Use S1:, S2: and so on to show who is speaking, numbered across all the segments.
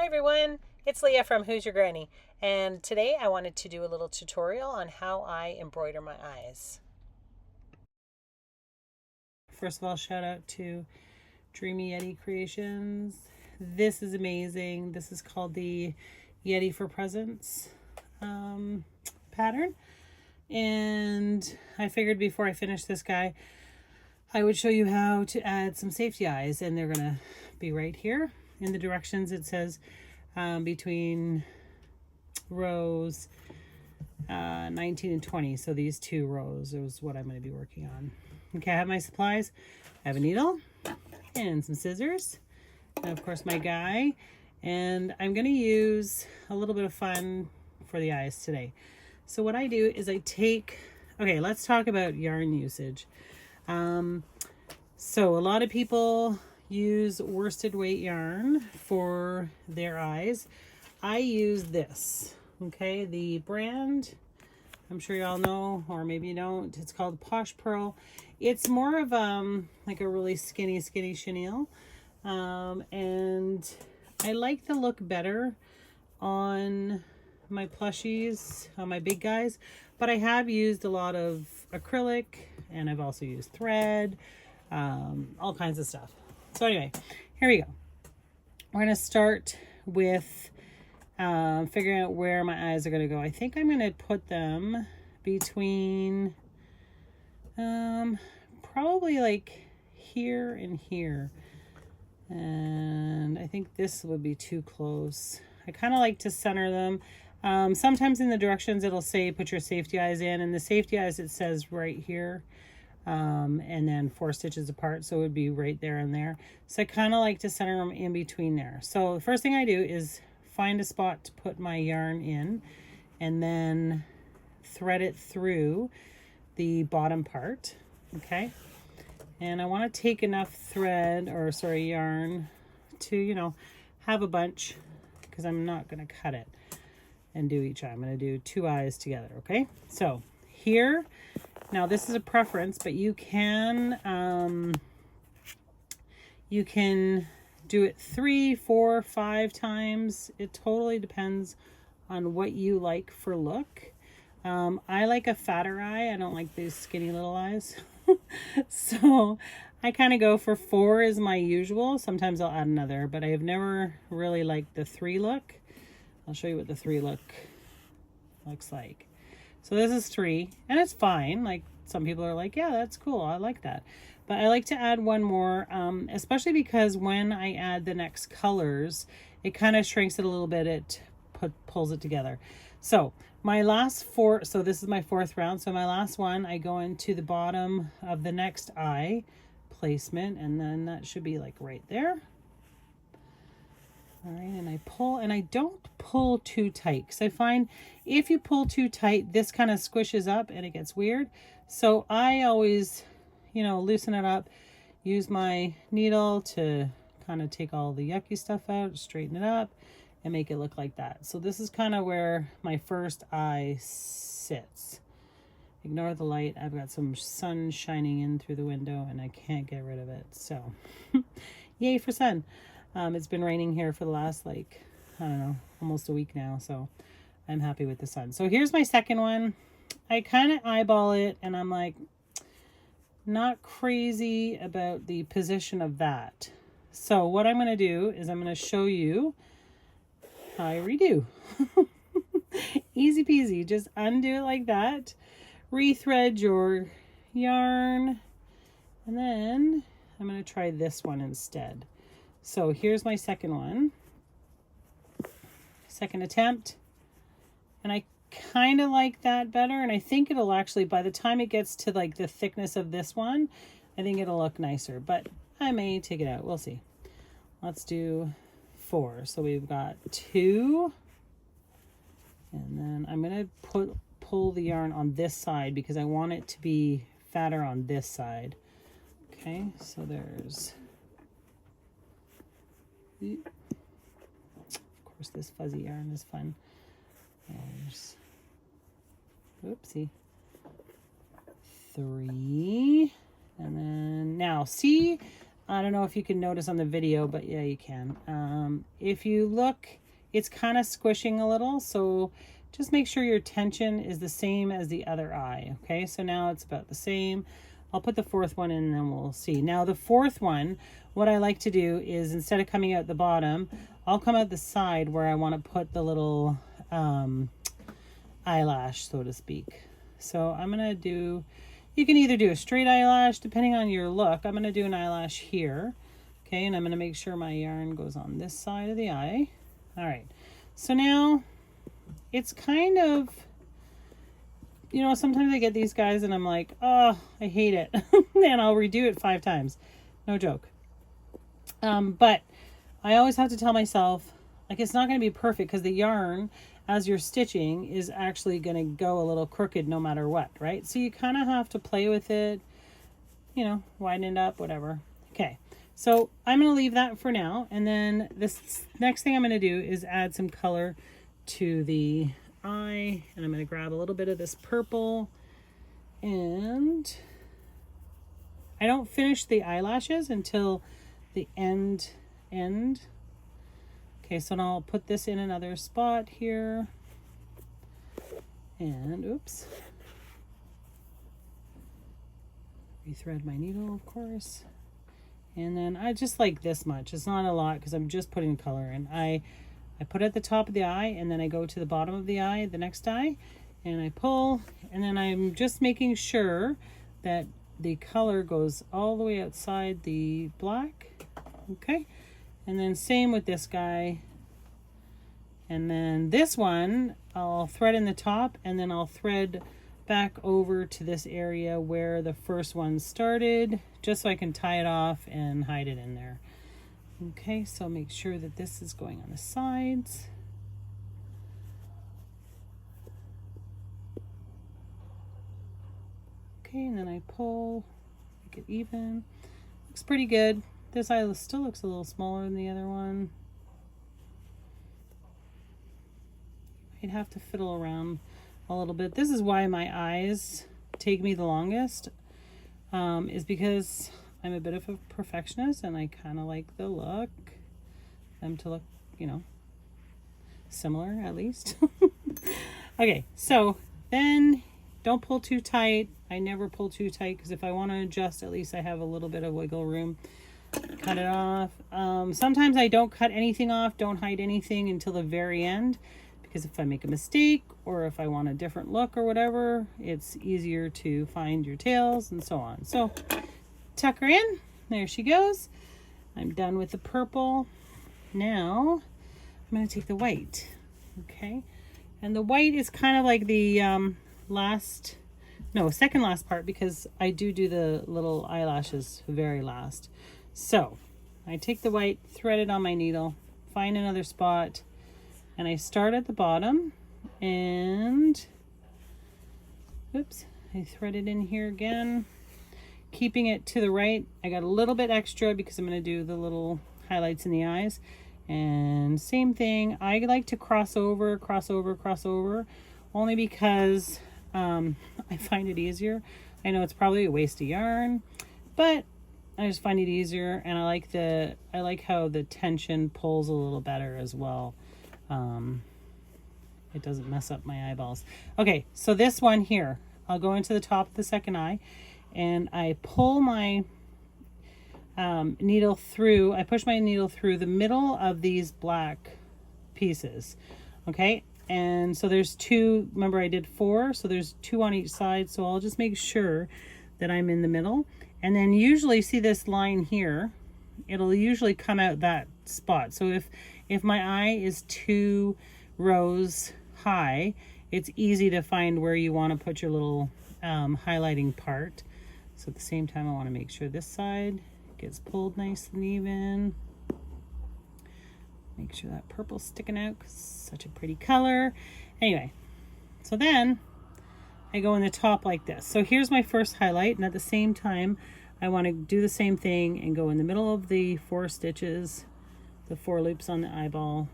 S1: everyone, it's Leah from Who's Your Granny, and today I wanted to do a little tutorial on how I embroider my eyes. First of all, shout out to Dreamy Yeti Creations. This is amazing. This is called the Yeti for Presents pattern, and I figured before I finish this guy I would show you how to add some safety eyes, and they're gonna be right here in the directions. It says between rows 19 and 20, so these 2 rows is what I'm going to be working on. Okay, I have my supplies. I have a needle and some scissors, and of course my guy, and I'm going to use a little bit of fun for the eyes today. So what I do is I take, okay, let's talk about yarn usage. So a lot of people use worsted weight yarn for their eyes. I use this, okay, the brand, I'm sure you all know, or maybe you don't, it's called Posh Purl. It's more of like a really skinny chenille, and I like the look better on my plushies, on my big guys, but I have used a lot of acrylic, and I've also used thread, all kinds of stuff. So anyway, here we go. We're going to start with figuring out where my eyes are going to go. I think I'm going to put them between probably like here and here. And I think this would be too close. I kind of like to center them. Sometimes in the directions it'll say put your safety eyes in, and the safety eyes it says right here. And then 4 stitches apart, so it would be right there and there. So I kind of like to center them in between there. So the first thing I do is find a spot to put my yarn in, and then thread it through the bottom part. Okay, and I want to take enough thread, or sorry, yarn, to, you know, have a bunch, because I'm not going to cut it and do each eye. I'm going to do 2 eyes together. Okay, so here, now this is a preference, but you can do it 3, 4, 5 times. It totally depends on what you like for look. I like a fatter eye. I don't like these skinny little eyes. So I kind of go for 4 is my usual. Sometimes I'll add another, but I have never really liked the 3 look. I'll show you what the 3 looks like. So this is 3, and it's fine. Like, some people are like, yeah, that's cool, I like that. But I like to add 1 more, especially because when I add the next colors, it kind of shrinks it a little bit. It pulls it together. So my last 4, so this is my 4th round. So my last one, I go into the bottom of the next eye placement, and then that should be like right there. All right, and I pull, and I don't pull too tight, because I find if you pull too tight, this kind of squishes up and it gets weird. So I always, you know, loosen it up, use my needle to kind of take all the yucky stuff out, straighten it up, and make it look like that. So this is kind of where my first eye sits. Ignore the light. I've got some sun shining in through the window and I can't get rid of it. So yay for sun. It's been raining here for the last, like, I don't know, almost a week now, so I'm happy with the sun. So here's my second one. I kind of eyeball it, and I'm like, not crazy about the position of that. So what I'm going to do is I'm going to show you how I redo. Easy peasy. Just undo it like that. Rethread your yarn, and then I'm going to try this one instead. So here's my second one, second attempt, and I kind of like that better, and I think it'll actually, by the time it gets to like the thickness of this one, I think it'll look nicer, but I may take it out. We'll see. Let's do 4. So we've got 2, and then I'm going to pull the yarn on this side because I want it to be fatter on this side. Okay, so there's, of course, this fuzzy yarn is fun. There's, oopsie, 3, and then now see, I don't know if you can notice on the video, but yeah, you can. If you look, it's kind of squishing a little, so just make sure your tension is the same as the other eye. Okay, so now it's about the same. I'll put the fourth one in and then we'll see. Now the fourth one, what I like to do is instead of coming out the bottom, I'll come out the side where I want to put the little eyelash, so to speak. So I'm going to do, you can either do a straight eyelash depending on your look. I'm going to do an eyelash here. Okay, and I'm going to make sure my yarn goes on this side of the eye. All right, so now it's kind of, you know, sometimes I get these guys and I'm like, oh, I hate it. And I'll redo it 5 times. No joke. But I always have to tell myself, like, it's not going to be perfect because the yarn, as you're stitching, is actually going to go a little crooked no matter what, right? So you kind of have to play with it, you know, widen it up, whatever. Okay, so I'm going to leave that for now. And then this next thing I'm going to do is add some color to the eye. And I'm going to grab a little bit of this purple. And I don't finish the eyelashes until the end. Okay, so now I'll put this in another spot here. And oops. Rethread my needle, of course. And then I just like this much. It's not a lot because I'm just putting color in. I put it at the top of the eye and then I go to the bottom of the eye, the next eye, and I pull, and then I'm just making sure that the color goes all the way outside the black. Okay, and then same with this guy. And then this one, I'll thread in the top and then I'll thread back over to this area where the first one started, just so I can tie it off and hide it in there. Okay, so make sure that this is going on the sides. Okay, and then I pull, make it even. Looks pretty good. This eye still looks a little smaller than the other one. I'd have to fiddle around a little bit. This is why my eyes take me the longest, is because I'm a bit of a perfectionist and I kind of like the look, them to look, you know, similar at least. Okay, so then don't pull too tight. I never pull too tight because if I want to adjust, at least I have a little bit of wiggle room. Cut it off. Sometimes I don't cut anything off, don't hide anything until the very end, because if I make a mistake or if I want a different look or whatever, it's easier to find your tails and so on. So tuck her in. There she goes. I'm done with the purple. Now I'm going to take the white. Okay, and the white is kind of like the second last part, because I do the little eyelashes very last. So I take the white, thread it on my needle, find another spot, and I start at the bottom and oops, I thread it in here again, keeping it to the right. I got a little bit extra because I'm going to do the little highlights in the eyes. And same thing, I like to cross over, only because I find it easier. I know it's probably a waste of yarn, but I just find it easier, and I like how the tension pulls a little better as well. It doesn't mess up my eyeballs. Okay, so this one here, I'll go into the top of the second eye, and I pull my needle through. I push my needle through the middle of these black pieces. Okay, and so there's 2. Remember, I did 4, so there's 2 on each side. So I'll just make sure that I'm in the middle. And then usually, see this line here, it'll usually come out that spot. So if my eye is 2 rows high, it's easy to find where you want to put your little highlighting part. So at the same time, I want to make sure this side gets pulled nice and even. Make sure that purple's sticking out because it's such a pretty color. Anyway, so then I go in the top like this. So here's my first highlight, and at the same time I want to do the same thing and go in the middle of the 4 stitches, the 4 loops on the eyeball.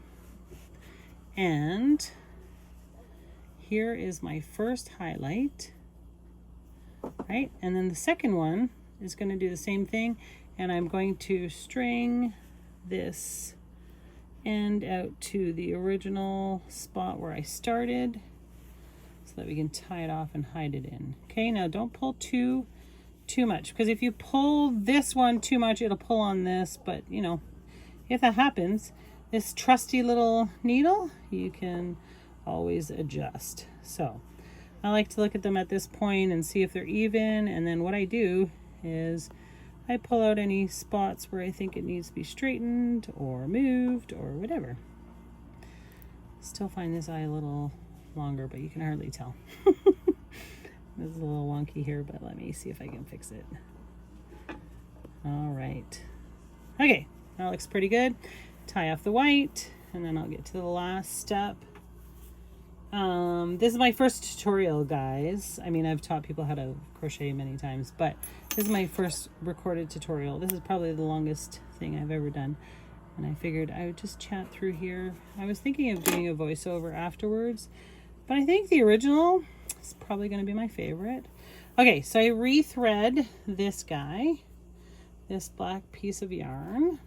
S1: And here is my first highlight, right? And then the second one is going to do the same thing, And I'm going to string this end out to the original spot where I started so that we can tie it off and hide it in. Okay, now don't pull too much, because if you pull this one too much, it'll pull on this. But you know, if that happens, this trusty little needle, you can always adjust. So I like to look at them at this point and see if they're even, and then what I do is I pull out any spots where I think it needs to be straightened or moved or whatever. Still find this eye a little longer, but you can hardly tell. This is a little wonky here, but let me see if I can fix it. All right. Okay, that looks pretty good. Tie off the white, and then I'll get to the last step. This is my first tutorial, guys. I mean, I've taught people how to crochet many times, but this is my first recorded tutorial. This is probably the longest thing I've ever done. And I figured I would just chat through here. I was thinking of doing a voiceover afterwards, but I think the original is probably going to be my favorite. Okay, so I rethread this guy, this black piece of yarn.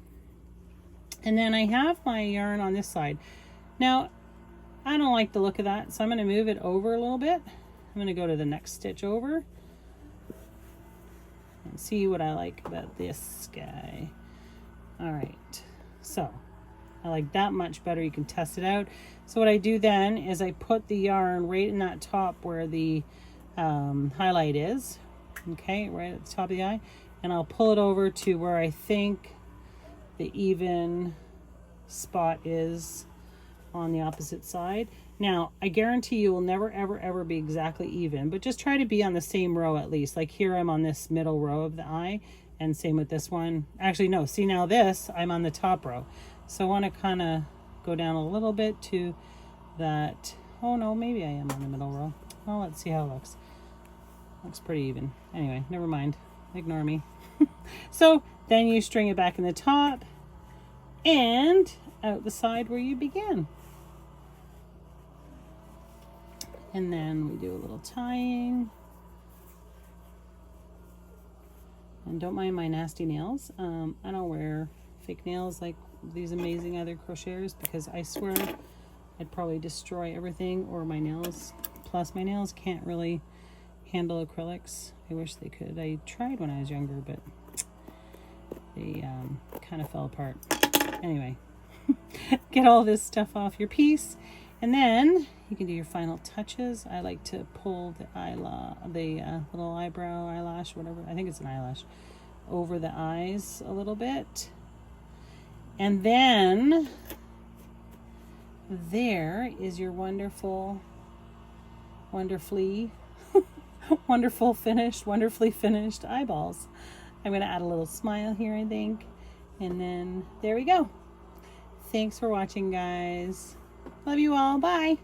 S1: And then I have my yarn on this side. Now, I don't like the look of that, so I'm going to move it over a little bit. I'm going to go to the next stitch over and see what I like about this guy. All right, so I like that much better. You can test it out. So what I do then is I put the yarn right in that top where the highlight is, okay, right at the top of the eye, and I'll pull it over to where I think the even spot is on the opposite side. Now, I guarantee you will never, ever, ever be exactly even, but just try to be on the same row at least. Like here, I'm on this middle row of the eye, and same with this one. Actually, no, see now this, I'm on the top row. So I want to kind of go down a little bit to that. Oh no, maybe I am on the middle row. Well, let's see how it looks. Looks pretty even. Anyway, never mind. Ignore me. So then you string it back in the top and out the side where you began. And then we do a little tying. And don't mind my nasty nails. I don't wear fake nails like these amazing other crocheters, because I swear I'd probably destroy everything, or my nails. Plus my nails can't really handle acrylics. I wish they could. I tried when I was younger, but they kind of fell apart. Anyway, get all this stuff off your piece, and then you can do your final touches. I like to pull the little eyebrow, eyelash, whatever. I think it's an eyelash, over the eyes a little bit. And then there is your wonderfully wonderfully finished eyeballs. I'm going to add a little smile here, I think. And then there we go. Thanks for watching, guys. Love you all. Bye.